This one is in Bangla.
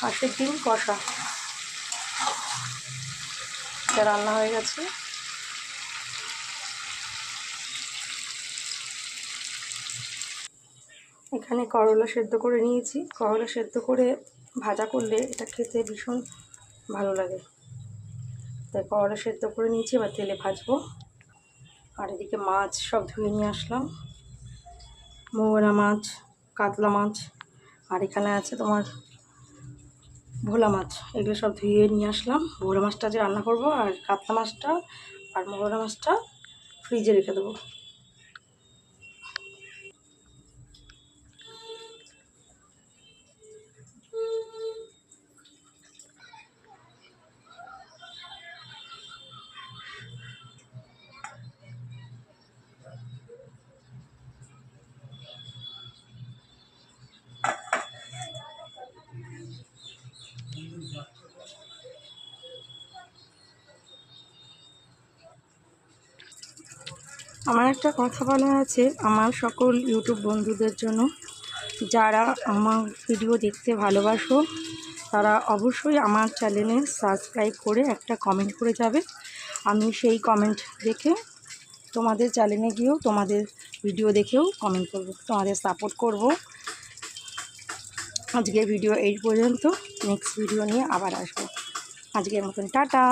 হাঁসের ডিম কষা এটা রান্না হয়ে গেছে। এখানে করলা সেদ্ধ করে নিয়েছি। করলা সেদ্ধ করে ভাজা করলে এটা খেতে ভীষণ ভালো লাগে, তাই করলা সেদ্ধ করে নিয়েছি। এবার তেলে ভাজবো। আর এদিকে মাছ সব ধুয়ে নিয়ে আসলাম, মৌরা মাছ, কাতলা মাছ, আর এখানে আছে তোমার ভোলা মাছ। এগুলো সব ধুয়ে নিয়ে আসলাম। ভোলা মাছটা যে রান্না করব, আর কাতলা মাছটা আর মৌরা মাছটা ফ্রিজে রেখে দেবো। আমার একটা কথা বলা আছে আমার সকল ইউটিউব বন্ধুদের জন্য। যারা আমার ভিডিও দেখতে ভালোবাসো তারা অবশ্যই আমার চ্যানেলে সাবস্ক্রাইব করে একটা কমেন্ট করে যাবে। আমি সেই কমেন্ট দেখে তোমাদের চ্যানেলে গিয়েও তোমাদের ভিডিও দেখেও কমেন্ট করব, তোমাদের সাপোর্ট করব। আজকের ভিডিও এই পর্যন্ত। নেক্সট ভিডিও নিয়ে আবার আসবো। আজকের মতন টাটা।